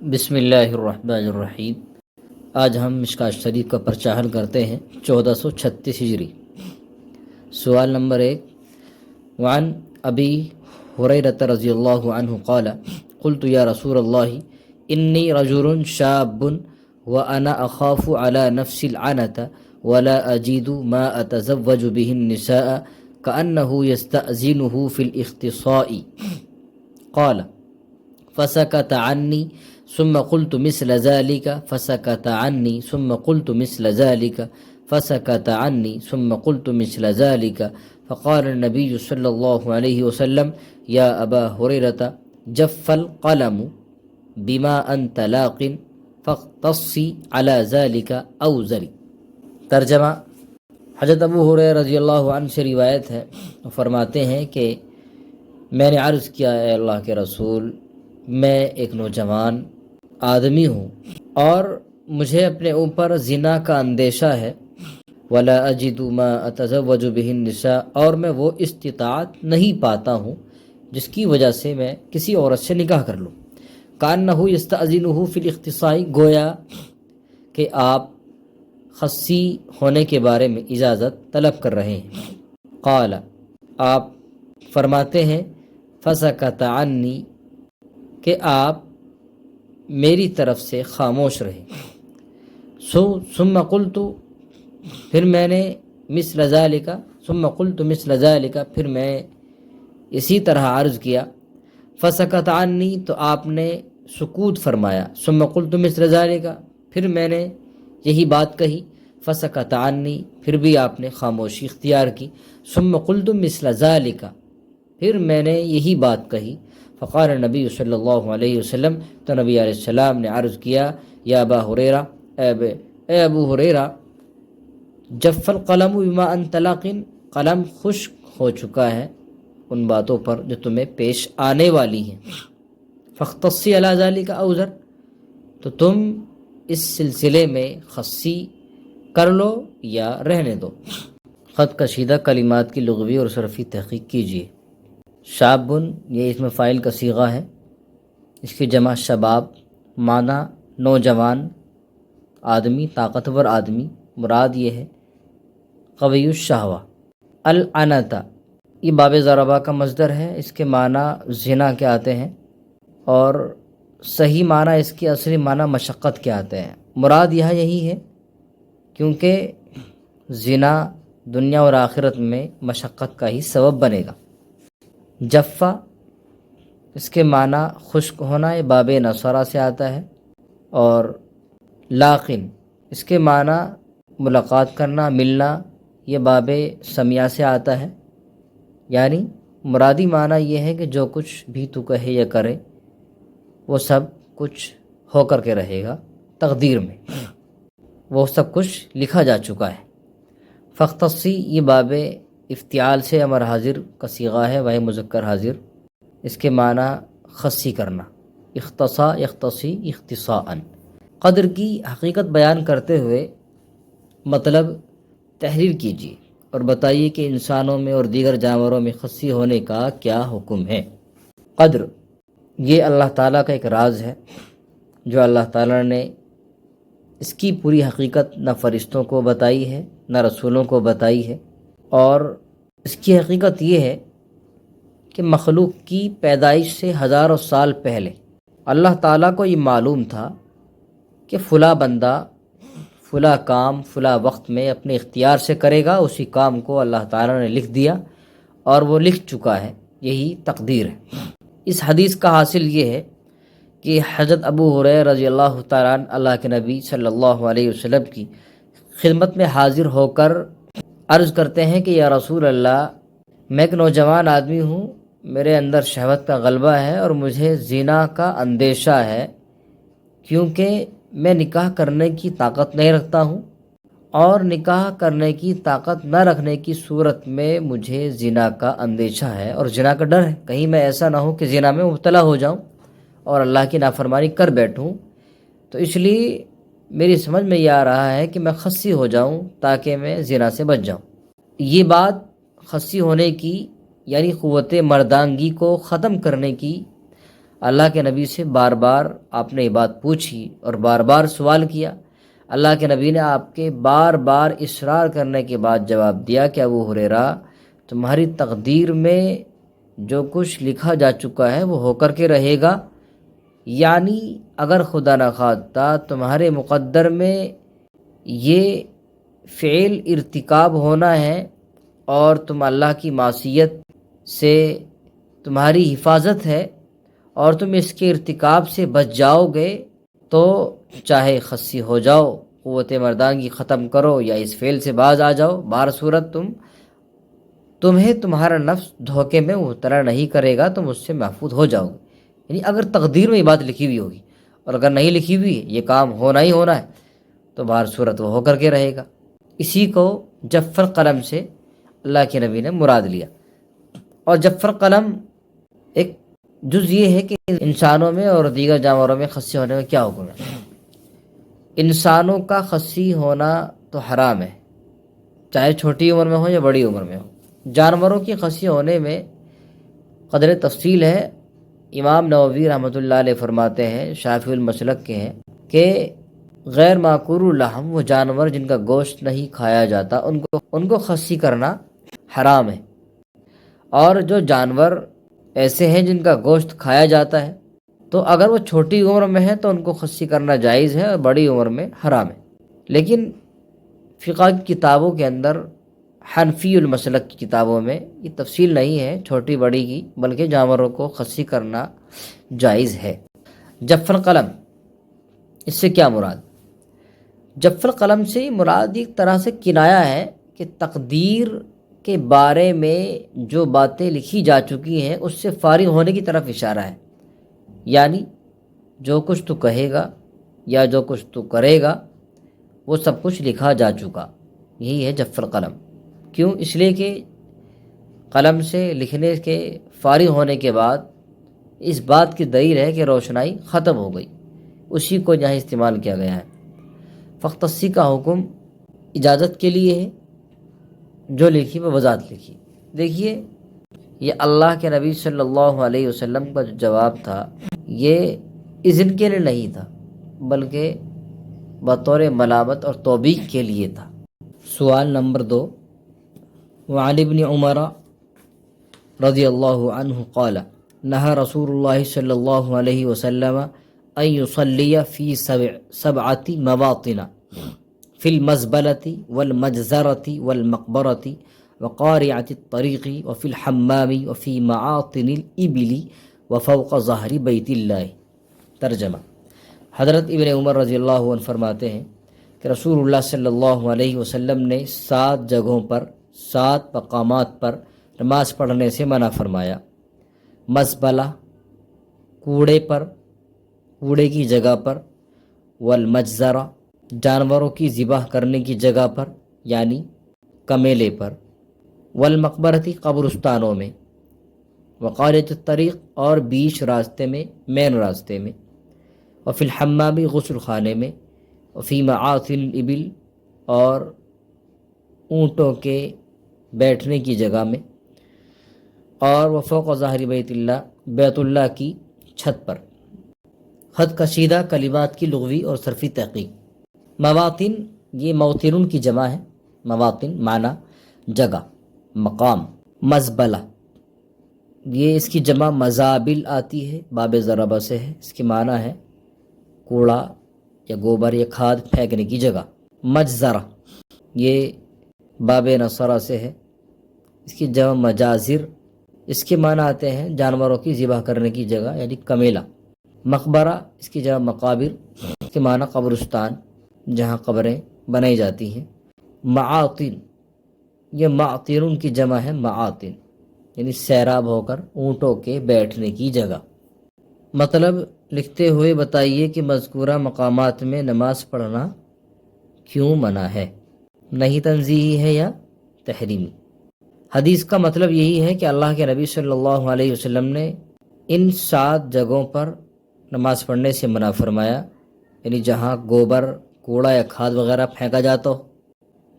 بسم اللہ الرحمن الرحیم۔ آج ہم مشکوٰۃ شریف کا پرچہ حل کرتے ہیں 1436 ہجری۔ سوال نمبر 1، وعن ابی ہریرہ رضی اللہ عنہ قال قلت یا رسول اللہ انی رجل شاب وانا اخاف على نفسی العنة ولا اجید ما اتزوج به النساء كأنه يستأذنه في الاختصاء قال فسكت عني ثم قلت مثل ذلك فسكت عني ثم قلت مثل ذلك فسكت عني ثم قلت مثل ذلك فقال النبي صلى الله عليه وسلم يا أبا هريرة جف القلم بما أنت لاق فاقتص على ذلك أو ذري۔ ترجمہ: حضرت ابو ہریرہ رضی اللہ عنہ سے روایت ہے، فرماتے ہیں کہ میں نے عرض کیا، اے اللہ کے رسول، میں ایک نوجوان آدمی ہوں اور مجھے اپنے اوپر زنا کا اندیشہ ہے، ولا اجد ما اتزوج به النساء، اور میں وہ استطاعت نہیں پاتا ہوں جس کی وجہ سے میں کسی عورت سے نکاح کر لوں۔ کانہ یستأذنہ فی الاختصاء، گویا کہ آپ خصی ہونے کے بارے میں اجازت طلب کر رہے ہیں۔ قال، آپ فرماتے ہیں، فسکت عنی، کہ آپ میری طرف سے خاموش رہے۔ ثم قلت، پھر میں نے مثل ذالک، ثم قلت مثل ذالک، پھر میں اسی طرح عرض کیا۔ فسکت عنی، تو آپ نے سکوت فرمایا۔ ثم قلت مثل ذالک، پھر میں نے یہی بات کہی۔ فسکت عنی، پھر بھی آپ نے خاموشی اختیار کی۔ ثم قلت مثل ذالک، پھر میں نے یہی بات کہی۔ فقال نبی صلی اللہ علیہ وسلم، تو نبی علیہ السلام نے عرض کیا، یا ابا ہریرہ، اے ابو ہریرہ، جف القلم بما انت لاق، قلم خشک ہو چکا ہے ان باتوں پر جو تمہیں پیش آنے والی ہیں۔ فاختصی علی ذلک او ذر، تو تم اس سلسلے میں خصی کر لو یا رہنے دو۔ خط کشیدہ کلمات کی لغوی اور صرفی تحقیق کیجیے۔ شابن، یہ اسم فاعل کا صیغہ ہے، اس کی جمع شباب، معنی نوجوان آدمی، طاقتور آدمی، مراد یہ ہے قوی الشہوہ۔ العنۃ، یہ باب ضربہ کا مصدر ہے، اس کے معنی زنا کے آتے ہیں اور صحیح معنی اس کی اصلی معنی مشقت کے آتے ہیں۔ مراد یہاں یہی ہے کیونکہ زنا دنیا اور آخرت میں مشقت کا ہی سبب بنے گا۔ جفا، اس کے معنی خشک ہونا، یہ باب نصرہ سے آتا ہے، اور لاقن، اس کے معنی ملاقات کرنا، ملنا، یہ باب سمیہ سے آتا ہے۔ یعنی مرادی معنی یہ ہے کہ جو کچھ بھی تو کہے یا کرے وہ سب کچھ ہو کر کے رہے گا، تقدیر میں وہ سب کچھ لکھا جا چکا ہے۔ فاختصی، یہ باب افتعال سے امر حاضر کا صیغہ ہے، وہ مذکر حاضر، اس کے معنی خصی کرنا۔ اختصا یختصی اختصاءً، قدر کی حقیقت بیان کرتے ہوئے مطلب تحریر کیجیے اور بتائیے کہ انسانوں میں اور دیگر جانوروں میں خصی ہونے کا کیا حکم ہے۔ قدر، یہ اللہ تعالیٰ کا ایک راز ہے جو اللہ تعالیٰ نے اس کی پوری حقیقت نہ فرشتوں کو بتائی ہے نہ رسولوں کو بتائی ہے، اور اس کی حقیقت یہ ہے کہ مخلوق کی پیدائش سے ہزاروں سال پہلے اللہ تعالیٰ کو یہ معلوم تھا کہ فلاں بندہ فلاں کام فلاں وقت میں اپنے اختیار سے کرے گا، اسی کام کو اللہ تعالیٰ نے لکھ دیا اور وہ لکھ چکا ہے، یہی تقدیر ہے۔ اس حدیث کا حاصل یہ ہے کہ حضرت ابو ہریرہ رضی اللہ تعالیٰ عنہ اللہ کے نبی صلی اللہ علیہ وسلم کی خدمت میں حاضر ہو کر عرض کرتے ہیں کہ یا رسول اللہ، میں ایک نوجوان آدمی ہوں، میرے اندر شہوت کا غلبہ ہے اور مجھے زنا کا اندیشہ ہے، کیونکہ میں نکاح کرنے کی طاقت نہیں رکھتا ہوں، اور نکاح کرنے کی طاقت نہ رکھنے کی صورت میں مجھے زنا کا اندیشہ ہے اور زنا کا ڈر ہے، کہیں میں ایسا نہ ہو کہ زنا میں مبتلا ہو جاؤں اور اللہ کی نافرمانی کر بیٹھوں، تو اس لیے میری سمجھ میں یہ آ رہا ہے کہ میں خصی ہو جاؤں تاکہ میں زنا سے بچ جاؤں۔ یہ بات خصی ہونے کی یعنی قوت مردانگی کو ختم کرنے کی اللہ کے نبی سے بار بار آپ نے یہ بات پوچھی اور بار بار سوال کیا۔ اللہ کے نبی نے آپ کے بار بار اصرار کرنے کے بعد جواب دیا کہ ابو ہریرہ، تمہاری تقدیر میں جو کچھ لکھا جا چکا ہے وہ ہو کر کے رہے گا، یعنی اگر خدا نخواستہ تمہارے مقدر میں یہ فعل ارتکاب ہونا ہے اور تم اللہ کی معصیت سے تمہاری حفاظت ہے اور تم اس کے ارتکاب سے بچ جاؤ گے تو چاہے خصی ہو جاؤ، قوت مردانگی ختم کرو یا اس فعل سے باز آ جاؤ، بہر صورت تمہیں تمہارا نفس دھوکے میں مبتلا نہیں کرے گا، تم اس سے محفوظ ہو جاؤ گے۔ یعنی اگر تقدیر میں یہ بات لکھی ہوئی ہوگی اور اگر نہیں لکھی ہوئی یہ کام ہونا ہی ہونا ہے تو بہر صورت وہ ہو کر کے رہے گا۔ اسی کو جفر قلم سے اللہ کے نبی نے مراد لیا۔ اور جفر قلم ایک جز یہ ہے کہ انسانوں میں اور دیگر جانوروں میں خصی ہونے میں کیا حکم ہے۔ انسانوں کا خصی ہونا تو حرام ہے، چاہے چھوٹی عمر میں ہو یا بڑی عمر میں ہو۔ جانوروں کی خصی ہونے میں قدر تفصیل ہے۔ امام نووی رحمۃ اللہ علیہ فرماتے ہیں، شافعی المسلک کے ہیں، کہ غیر معقول اللحم، وہ جانور جن کا گوشت نہیں کھایا جاتا ان کو خصی کرنا حرام ہے، اور جو جانور ایسے ہیں جن کا گوشت کھایا جاتا ہے تو اگر وہ چھوٹی عمر میں ہے تو ان کو خصی کرنا جائز ہے اور بڑی عمر میں حرام ہے۔ لیکن فقہ کی کتابوں کے اندر، حنفی المسلک کی کتابوں میں یہ تفصیل نہیں ہے چھوٹی بڑی کی، بلکہ جانوروں کو خصی کرنا جائز ہے۔ جفر قلم، اس سے کیا مراد؟ جفر قلم سے مراد ایک طرح سے کنایا ہے کہ تقدیر کے بارے میں جو باتیں لکھی جا چکی ہیں اس سے فارغ ہونے کی طرف اشارہ ہے، یعنی جو کچھ تو کہے گا یا جو کچھ تو کرے گا وہ سب کچھ لکھا جا چکا، یہی ہے جفر قلم۔ کیوں؟ اس لیے کہ قلم سے لکھنے کے فارغ ہونے کے بعد اس بات کی دلیل ہے کہ روشنائی ختم ہو گئی، اسی کو یہاں استعمال کیا گیا ہے۔ فختصی کا حکم اجازت کے لیے ہے، جو لکھی وہ وضاحت لکھی۔ دیکھیے، یہ اللہ کے نبی صلی اللہ علیہ وسلم کا جو جواب تھا یہ اذن کے لیے نہیں تھا، بلکہ بطور ملامت اور توبیخ کے لیے تھا۔ سوال نمبر 2، وعن ابن عمر رضی اللہ عنہ قال نہى رسول اللہ صلی اللہ علیہ وسلم ان يصلي في 7 مواطن في المزبلة والمجزرة والمقبرة وقارعة الطريق وفي الحمام وفي معاطن الإبل وفوق ظهر بیت اللہ۔ ترجمہ، حضرت ابن عمر رضی اللہ عنہ فرماتے ہیں کہ رسول اللہ صلی اللہ علیہ وسلم نے 7 جگہوں پر، 7 مقامات پر نماز پڑھنے سے منع فرمایا۔ مزبلہ، کوڑے پر، کوڑے کی جگہ پر، والمجزرہ، جانوروں کی ذبح کرنے کی جگہ پر یعنی کمیلے پر، والمقبرتی، قبرستانوں میں، وقارعۃ الطریق، اور بیچ راستے میں، مین راستے میں، وفی الحمام، غسل خانے میں، وفی معاطن الابل، اور اونٹوں کے بیٹھنے کی جگہ میں، اور وفوق ظاہر بیت اللہ، بیت اللہ کی چھت پر۔ خط کشیدہ کلمات کی لغوی اور صرفی تحقیق۔ مواطن، یہ موطن کی جمع ہے، مواطن معنی جگہ، مقام۔ مزبلہ، یہ اس کی جمع مزابل آتی ہے، باب ضربہ سے ہے، اس کی معنی ہے کوڑا یا گوبر یا کھاد پھینکنے کی جگہ۔ مجزرہ، یہ باب نصرہ سے ہے، اس کی جمع مجازر، اس کے معنی آتے ہیں جانوروں کی ذبح کرنے کی جگہ یعنی کمیلہ۔ مقبرہ، اس کی جگہ مقابر، اس کے معنی قبرستان، جہاں قبریں بنائی جاتی ہیں۔ معاطن، یہ معطرن کی جمع ہے، معاطن یعنی سیراب ہو کر اونٹوں کے بیٹھنے کی جگہ۔ مطلب لکھتے ہوئے بتائیے کہ مذکورہ مقامات میں نماز پڑھنا کیوں منع ہے، نہیں تنزیہی ہے یا تحریمی؟ حدیث کا مطلب یہی ہے کہ اللہ کے نبی صلی اللہ علیہ وسلم نے ان 7 جگہوں پر نماز پڑھنے سے منع فرمایا، یعنی جہاں گوبر، کوڑا یا کھاد وغیرہ پھینکا جاتا ہو،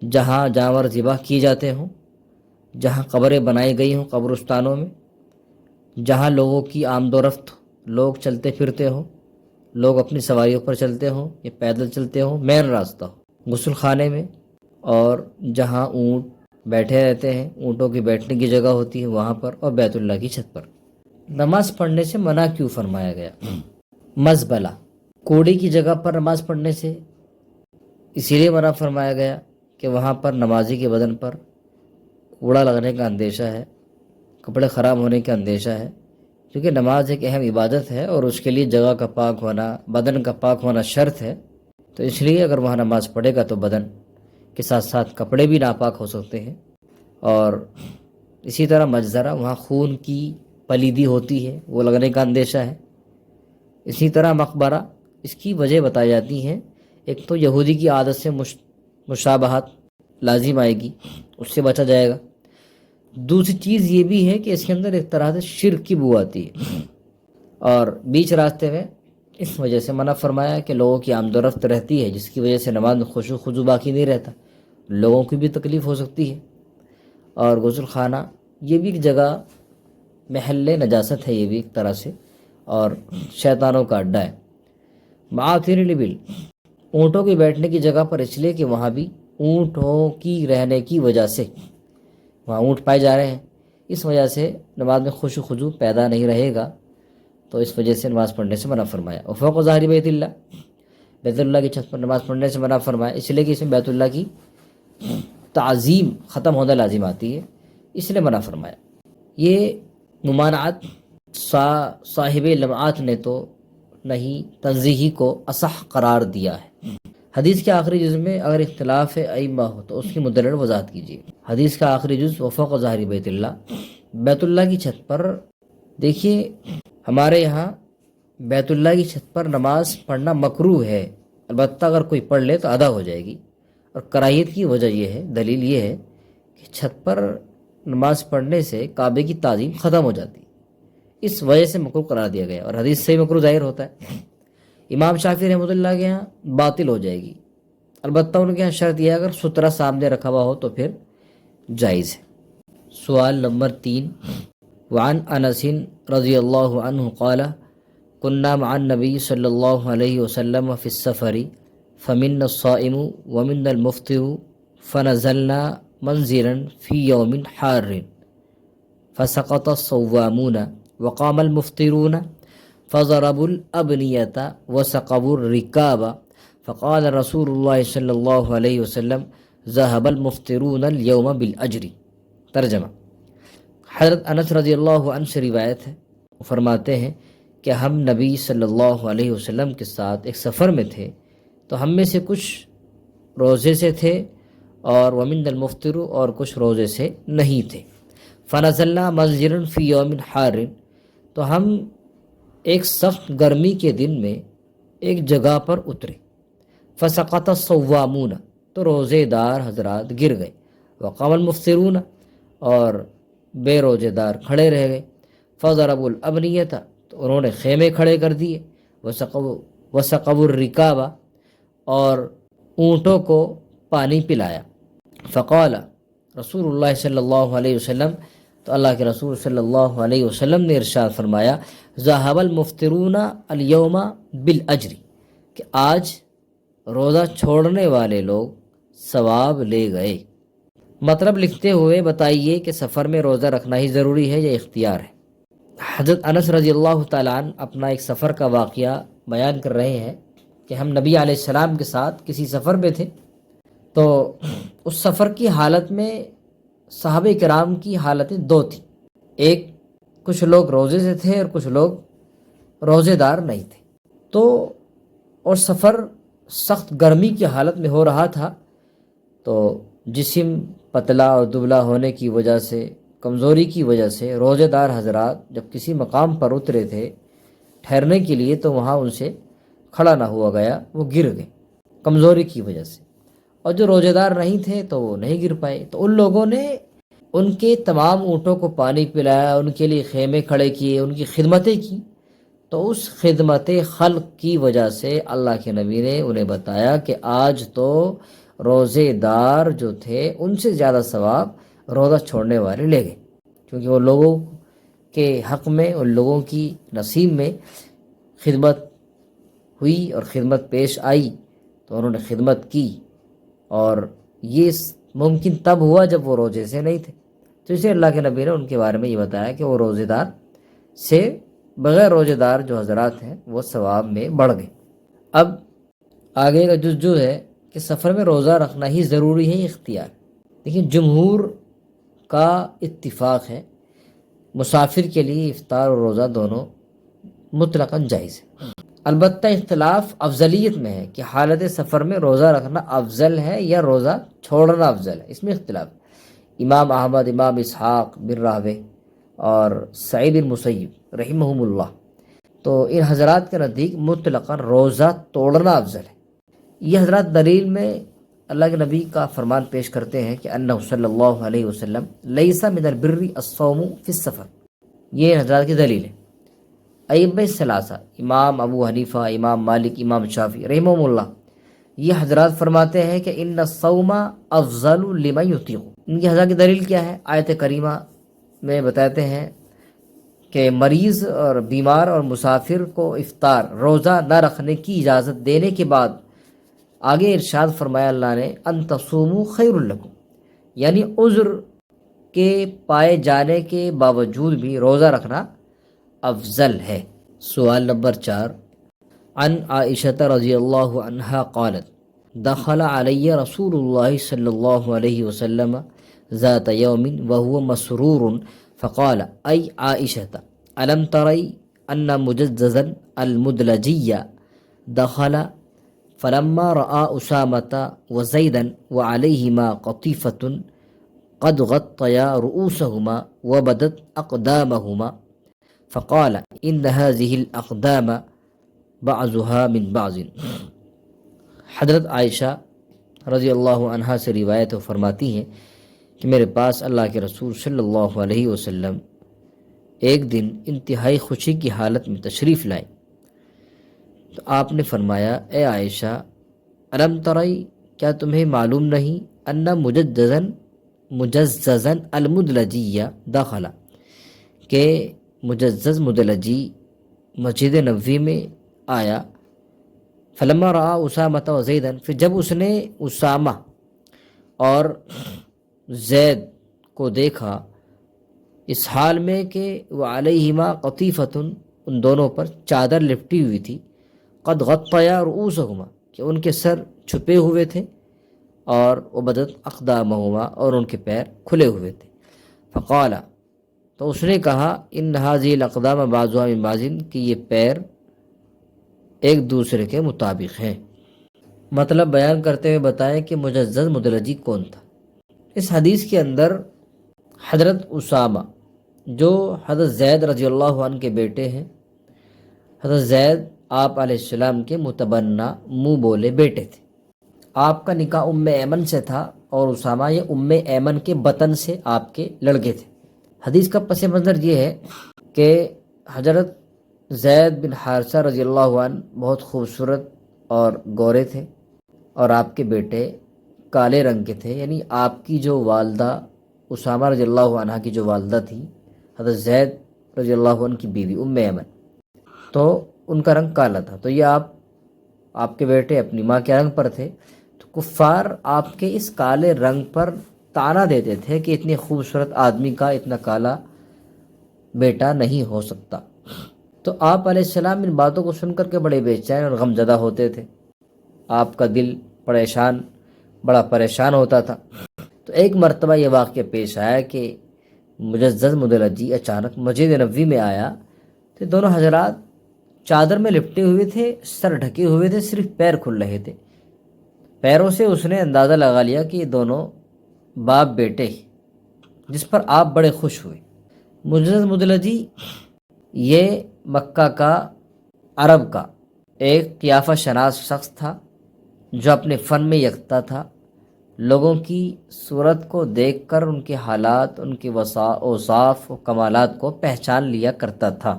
جہاں جانور ذبح کیے جاتے ہوں، جہاں قبریں بنائی گئی ہوں قبرستانوں میں، جہاں لوگوں کی آمد و رفت لوگ چلتے پھرتے ہوں، لوگ اپنی سواریوں پر چلتے ہوں یا پیدل چلتے ہوں، مین راستہ ہو غسل خانے میں، اور جہاں اونٹ بیٹھے رہتے ہیں، اونٹوں کی بیٹھنے کی جگہ ہوتی ہے وہاں پر، اور بیت اللہ کی چھت پر نماز پڑھنے سے منع کیوں فرمایا گیا؟ مزبلہ، کوڑے کی جگہ پر نماز پڑھنے سے اسی لیے منع فرمایا گیا کہ وہاں پر نمازی کے بدن پر کوڑا لگنے کا اندیشہ ہے، کپڑے خراب ہونے کا اندیشہ ہے، کیونکہ نماز ایک اہم عبادت ہے اور اس کے لیے جگہ کا پاک ہونا، بدن کا پاک ہونا شرط ہے، تو اس لیے اگر وہاں نماز پڑھے گا تو بدن کے ساتھ ساتھ کپڑے بھی ناپاک ہو سکتے ہیں۔ اور اسی طرح مجزرہ، وہاں خون کی پلیدی ہوتی ہے، وہ لگنے کا اندیشہ ہے۔ اسی طرح مقبرہ، اس کی وجہ بتائی جاتی ہیں، ایک تو یہودی کی عادت سے مشابہت لازم آئے گی، اس سے بچا جائے گا۔ دوسری چیز یہ بھی ہے کہ اس کے اندر ایک طرح سے شرک کی بو آتی ہے، اور بیچ راستے میں اس وجہ سے منع فرمایا کہ لوگوں کی آمد و رفت رہتی ہے، جس کی وجہ سے نماز میں خشوع خضوع باقی نہیں رہتا، لوگوں کی بھی تکلیف ہو سکتی ہے۔ اور غسل خانہ یہ بھی ایک جگہ محل نجاست ہے، یہ بھی ایک طرح سے، اور شیطانوں کا اڈا ہے۔ معاطر الابل، اونٹوں کے بیٹھنے کی جگہ پر اس لیے کہ وہاں بھی اونٹوں کی رہنے کی وجہ سے وہاں اونٹ پائے جا رہے ہیں، اس وجہ سے نماز میں خشوع خضوع پیدا نہیں رہے گا، تو اس وجہ سے نماز پڑھنے سے منع فرمایا۔ اور فوق ظاہر بیت اللہ، بیت اللہ کی چھت پر نماز پڑھنے سے منع فرمایا، اس لیے کہ اس میں بیت اللہ کی تعظیم ختم ہونا لازم آتی ہے، اس لیے منع فرمایا۔ یہ ممانعت صاحب لمعات نے تو نہیں، تنزیہی کو اصح قرار دیا ہے۔ حدیث کے آخری جز میں اگر اختلاف ائمہ ہو تو اس کی مدلل وضاحت کیجیے۔ حدیث کا آخری جز وفوق ظاہر بیت اللہ، بیت اللہ کی چھت پر، دیکھیے ہمارے یہاں بیت اللہ کی چھت پر نماز پڑھنا مکروہ ہے، البتہ اگر کوئی پڑھ لے تو ادا ہو جائے گی، اور کراہیت کی وجہ یہ ہے، دلیل یہ ہے کہ چھت پر نماز پڑھنے سے کعبے کی تعظیم ختم ہو جاتی، اس وجہ سے مکروہ قرار دیا گیا، اور حدیث سے مکروہ ظاہر ہوتا ہے۔ امام شافعی رحمۃ اللہ کے یہاں باطل ہو جائے گی، البتہ ان کے یہاں شرط یہ ہے اگر سترہ سامنے رکھا ہوا ہو تو پھر جائز ہے۔ سوال نمبر 3، وعن انس رضی اللہ عنہ قال كنا مع النبي صلی اللہ علیہ وسلم فی السفر فمنا الصائم ومنا المفطر فنزلنا منزلا في يوم حار فسقط الصوامون وقام المفطرون فضربوا الأبنية وسقبوا الركاب فقال رسول الله صلی اللہ علیہ وسلم ذهب المفطرون اليوم بالأجر۔ ترجمہ، حضرت انس رضی اللہ عنہ سے روایت ہے، فرماتے ہیں کہ ہم نبی صلی اللہ علیہ وسلم کے ساتھ ایک سفر میں تھے، تو ہم میں سے کچھ روزے سے تھے اور ومن المفطر، اور کچھ روزے سے نہیں تھے۔ فنزلنا منزلا فی یوم حار، تو ہم ایک سخت گرمی کے دن میں ایک جگہ پر اترے۔ فسقط الصوامون، تو روزے دار حضرات گر گئے۔ وقام المفطرون، اور بے روزے دار کھڑے رہ گئے۔ فضربوا الابنیۃ، تو انہوں نے خیمے کھڑے کر دیے۔ وسقبوا الرکاب، اور اونٹوں کو پانی پلایا۔ فقال رسول اللہ صلی اللہ علیہ وسلم، تو اللہ کے رسول صلی اللہ علیہ وسلم نے ارشاد فرمایا، ذهب المفطرون اليوم بالاجر، کہ آج روزہ چھوڑنے والے لوگ ثواب لے گئے۔ مطلب لکھتے ہوئے بتائیے کہ سفر میں روزہ رکھنا ہی ضروری ہے یا اختیار ہے؟ حضرت انس رضی اللہ تعالیٰ عنہ اپنا ایک سفر کا واقعہ بیان کر رہے ہیں کہ ہم نبی علیہ السلام کے ساتھ کسی سفر میں تھے، تو اس سفر کی حالت میں صحابہ کرام کی حالتیں دو تھیں، ایک کچھ لوگ روزے سے تھے اور کچھ لوگ روزے دار نہیں تھے، تو اور سفر سخت گرمی کی حالت میں ہو رہا تھا، تو جسم پتلا اور دبلا ہونے کی وجہ سے، کمزوری کی وجہ سے روزے دار حضرات جب کسی مقام پر اترے تھے ٹھہرنے کے لیے، تو وہاں ان سے کھڑا نہ ہوا گیا، وہ گر گئے کمزوری کی وجہ سے، اور جو روزے دار نہیں تھے تو وہ نہیں گر پائے۔ تو ان لوگوں نے ان کے تمام اونٹوں کو پانی پلایا، ان کے لیے خیمے کھڑے کیے، ان کی خدمتیں کی، تو اس خدمت خلق کی وجہ سے اللہ کے نبی نے انہیں بتایا کہ آج تو روزے دار جو تھے ان سے زیادہ ثواب روزہ چھوڑنے والے لے گئے، کیونکہ وہ لوگوں کے حق میں ان لوگوں کی نصیب میں خدمت ہوئی اور خدمت پیش آئی تو انہوں نے خدمت کی، اور یہ ممکن تب ہوا جب وہ روزے سے نہیں تھے، تو اسے اللہ کے نبی نے ان کے بارے میں یہ بتایا کہ وہ روزے دار سے بغیر روزے دار جو حضرات ہیں وہ ثواب میں بڑھ گئے۔ اب آگے کا جز ہے کہ سفر میں روزہ رکھنا ہی ضروری ہے اختیار، لیکن جمہور کا اتفاق ہے مسافر کے لیے افطار اور روزہ دونوں مطلقاً جائز ہے۔ البتہ اختلاف افضلیت میں ہے کہ حالت سفر میں روزہ رکھنا افضل ہے یا روزہ چھوڑنا افضل ہے، اس میں اختلاف ہے۔ امام احمد، امام اسحاق بن راہوے اور سعید بن مسیب رحمہم اللہ، تو ان حضرات کے نزدیک مطلقاً روزہ توڑنا افضل ہے۔ یہ حضرات دلیل میں اللہ کے نبی کا فرمان پیش کرتے ہیں کہ انہ صلی اللہ علیہ وسلم لیس من البر الصوم فی السفر، یہ حضرات کی دلیل ہے۔ ائمہ ثلاثہ امام ابو حنیفہ، امام مالک، امام شافعی رحمہم اللہ، یہ حضرات فرماتے ہیں کہ ان الصوم افضل لمن یطیق۔ ان کی حضرات کی دلیل کیا ہے؟ آیت کریمہ میں بتاتے ہیں کہ مریض اور بیمار اور مسافر کو افطار روزہ نہ رکھنے کی اجازت دینے کے بعد آگے ارشاد فرمایا اللہ نے ان تصوموا خیر لکم، یعنی عذر کے پائے جانے کے باوجود بھی روزہ رکھنا افضل ہے۔ سوال نمبر 4، عن عائشہ رضی اللہ عنہا قالت دخل علی رسول اللہ صلی اللہ علیہ وسلم ذات یوم وهو مسرور فقال ای عائشہ الم تری ان مجززا المدلجی دخل فلما رأى أسامة وزيدا وعليهما قطيفة قد غطيا رؤوسهما وبدت أقدامهما فقال إن هذه الأقدام بعضها من بعض۔ حضرت عائشہ رضی اللہ عنہا سے روایت فرماتی ہیں کہ میرے پاس اللہ کے رسول صلی اللہ علیہ وسلم ایک دن انتہائی خوشی کی حالت میں تشریف لائے تو آپ نے فرمایا اے عائشہ الم تری، کیا تمہیں معلوم نہیں ان مجززا المدلجی داخلہ، کہ مجزز مدلجی مسجد نبوی میں آیا، فلما رآ اسامہ و زیدا، پھر جب اس نے اسامہ اور زید کو دیکھا اس حال میں کہ وعلیہما قطیفۃ، ان دونوں پر چادر لپٹی ہوئی تھی، قد غطیا رؤوسہما، کہ ان کے سر چھپے ہوئے تھے، اور وبدت اقدامہما، اور ان کے پیر کھلے ہوئے تھے، فقال، تو اس نے کہا ان ھذہ الاقدام بعضها من بعض، کہ یہ پیر ایک دوسرے کے مطابق ہیں۔ مطلب بیان کرتے ہوئے بتائیں کہ مجزز مدلجی کون تھا۔ اس حدیث کے اندر حضرت اسامہ جو حضرت زید رضی اللہ عنہ کے بیٹے ہیں، حضرت زید آپ علیہ السلام کے متبنہ منہ بولے بیٹے تھے، آپ کا نکاح ام ایمن سے تھا، اور اسامہ یہ ام ایمن کے بطن سے آپ کے لڑکے تھے۔ حدیث کا پس منظر یہ ہے کہ حضرت زید بن حارثہ رضی اللہ عنہ بہت خوبصورت اور گورے تھے، اور آپ کے بیٹے کالے رنگ کے تھے، یعنی آپ کی جو والدہ اسامہ رضی اللہ عنہ کی جو والدہ تھی حضرت زید رضی اللہ عنہ کی بیوی ام ایمن، تو ان کا رنگ کالا تھا، تو یہ آپ کے بیٹے اپنی ماں کے رنگ پر تھے، تو کفار آپ کے اس کالے رنگ پر طعنہ دیتے تھے کہ اتنے خوبصورت آدمی کا اتنا کالا بیٹا نہیں ہو سکتا۔ تو آپ علیہ السلام ان باتوں کو سن کر کے بڑے بے چین اور غمزدہ ہوتے تھے، آپ کا دل بڑا پریشان ہوتا تھا۔ تو ایک مرتبہ یہ واقعہ پیش آیا کہ مجزز مدلجی اچانک مسجد نبوی میں آیا، تو دونوں حضرات چادر میں لپٹے ہوئے تھے، سر ڈھکے ہوئے تھے، صرف پیر کھل رہے تھے۔ پیروں سے اس نے اندازہ لگا لیا کہ یہ دونوں باپ بیٹے، جس پر آپ بڑے خوش ہوئے۔ مجزز مدلجی یہ مکہ کا، عرب کا ایک قیافہ شناس شخص تھا جو اپنے فن میں یکتا تھا، لوگوں کی صورت کو دیکھ کر ان کے حالات، ان کے اوصاف و کمالات کو پہچان لیا کرتا تھا۔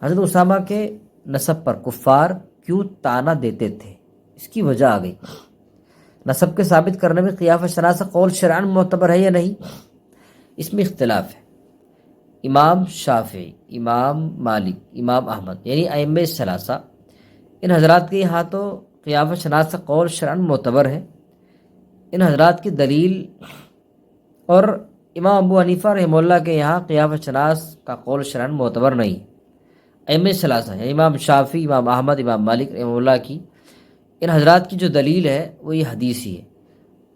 حضرت اسامہ کے نسب پر کفار کیوں طعنہ دیتے تھے، اس کی وجہ آ گئی۔ نسب کے ثابت کرنے میں قیافہ شناس قول شرعاً معتبر ہے یا نہیں، اس میں اختلاف ہے۔ امام شافعی، امام مالک، امام احمد یعنی ائمہ ثلاثہ، ان حضرات کے یہاں تو قیامت شناس کا قول شرعاً معتبر ہے۔ ان حضرات کی دلیل، اور امام ابو حنیفہ رحمہ اللہ کے یہاں قیامت شناس کا قول شرعاً معتبر نہیں ہے۔ ائمہ ثلاثہ یعنی امام شافعی، امام احمد، امام مالک رحمہ اللہ کی، ان حضرات کی جو دلیل ہے وہ یہ حدیث ہی ہے۔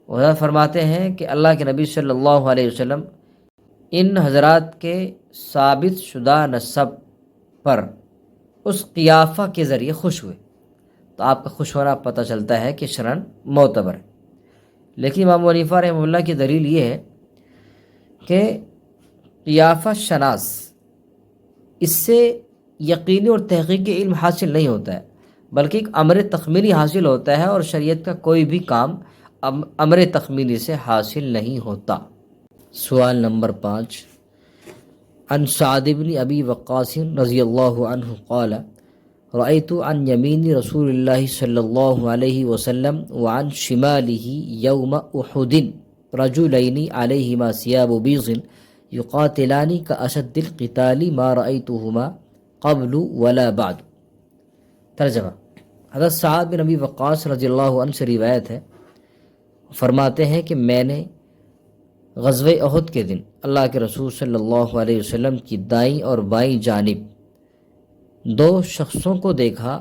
وہ حضرات فرماتے ہیں کہ اللہ کے نبی صلی اللہ علیہ وسلم ان حضرات کے ثابت شدہ نسب پر اس قیافہ کے ذریعے خوش ہوئے، تو آپ کا خوش ہونا پتہ چلتا ہے کہ شرعاً معتبر ہے۔ لیکن امام ابو حنیفہ رحمہ اللہ کی دلیل یہ ہے کہ قیافہ شناس، اس سے یقینی اور تحقیقی علم حاصل نہیں ہوتا ہے، بلکہ ایک امر تخمینی حاصل ہوتا ہے، اور شریعت کا کوئی بھی کام امر تخمینی سے حاصل نہیں ہوتا۔ سوال نمبر 5، عن سعد بن ابی وقاص رضی اللہ عنہ قال رأيت عن يمين رسول الله صلى الله عليه وسلم وعن شماله يوم أحد رجلين عليهما ثياب بيض يقاتلان كأشد القتال ما رأيتهما قبل ولا بعد۔ ترجمہ، حضرت سعد بن ابی وقاص رضی اللہ عنہ سے روایت ہے، فرماتے ہیں کہ میں نے غزوہ احد کے دن اللہ کے رسول صلی اللہ علیہ وسلم کی دائیں اور بائیں جانب دو شخصوں کو دیکھا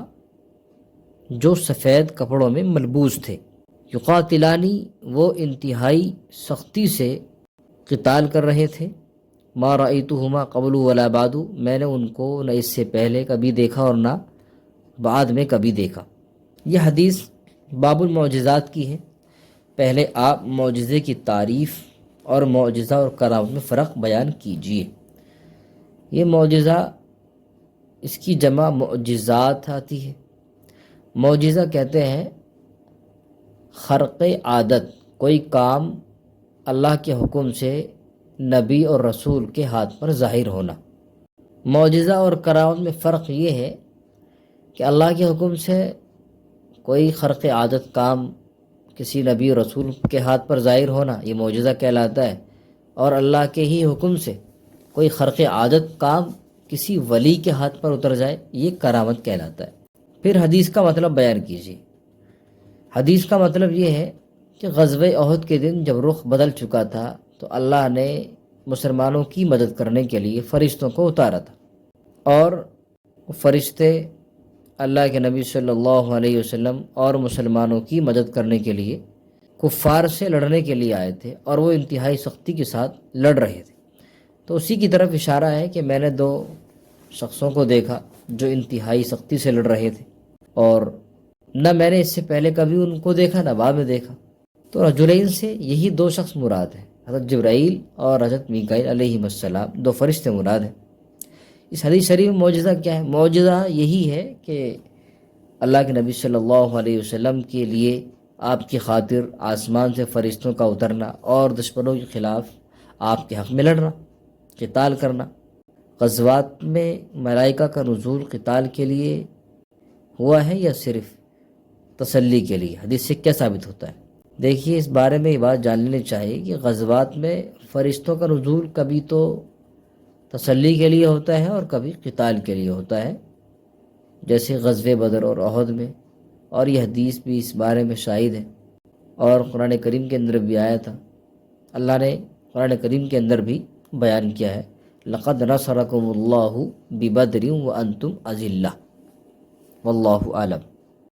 جو سفید کپڑوں میں ملبوس تھے۔ یقاتلانی، وہ انتہائی سختی سے قتال کر رہے تھے۔ ما رأیتہما قبل ولا بعد، میں نے ان کو نہ اس سے پہلے کبھی دیکھا اور نہ بعد میں کبھی دیکھا۔ یہ حدیث باب المعجزات کی ہے۔ پہلے آپ معجزے کی تعریف اور معجزہ اور کرامت میں فرق بیان کیجیے۔ یہ معجزہ، اس کی جمع معجزات آتی ہے۔ معجزہ کہتے ہیں خرق عادت، کوئی کام اللہ کے حکم سے نبی اور رسول کے ہاتھ پر ظاہر ہونا۔ معجزہ اور کرامت میں فرق یہ ہے کہ اللہ کے حکم سے کوئی خرق عادت کام کسی نبی اور رسول کے ہاتھ پر ظاہر ہونا یہ معجزہ کہلاتا ہے، اور اللہ کے ہی حکم سے کوئی خرق عادت کام کسی ولی کے ہاتھ پر اتر جائے یہ کرامت کہلاتا ہے۔ پھر حدیث کا مطلب بیان کیجیے۔ حدیث کا مطلب یہ ہے کہ غزوہ احد کے دن جب رخ بدل چکا تھا تو اللہ نے مسلمانوں کی مدد کرنے کے لیے فرشتوں کو اتارا تھا، اور وہ فرشتے اللہ کے نبی صلی اللہ علیہ وسلم اور مسلمانوں کی مدد کرنے کے لیے کفار سے لڑنے کے لیے آئے تھے، اور وہ انتہائی سختی کے ساتھ لڑ رہے تھے۔ تو اسی کی طرف اشارہ ہے کہ میں نے دو شخصوں کو دیکھا جو انتہائی سختی سے لڑ رہے تھے، اور نہ میں نے اس سے پہلے کبھی ان کو دیکھا نہ بعد میں دیکھا۔ تو رجلین سے یہی دو شخص مراد ہیں، حضرت جبرائیل اور حضرت میکائیل علیہ السلام، دو فرشتے مراد ہیں۔ اس حدیث شریف میں معجزہ کیا ہے؟ معجزہ یہی ہے کہ اللہ کے نبی صلی اللہ علیہ وسلم کے لیے آپ کی خاطر آسمان سے فرشتوں کا اترنا اور دشمنوں کے خلاف آپ کے حق میں لڑنا، قتال کرنا۔ غزوات میں ملائکہ کا نزول قتال کے لیے ہوا ہے یا صرف تسلی کے لیے؟ حدیث سے کیا ثابت ہوتا ہے؟ دیکھیے، اس بارے میں یہ بات جان لینی چاہیے کہ غزوات میں فرشتوں کا نزول کبھی تو تسلی کے لیے ہوتا ہے اور کبھی قتال کے لیے ہوتا ہے، جیسے غزوہ بدر اور احد میں، اور یہ حدیث بھی اس بارے میں شاہد ہے، اور قرآن کریم کے اندر بھی آیا تھا۔ اللہ نے قرآن کریم کے اندر بھی بیان کیا ہے، لقد نصرکم اللہ ببدر وانتم اذلہ، واللہ اعلم۔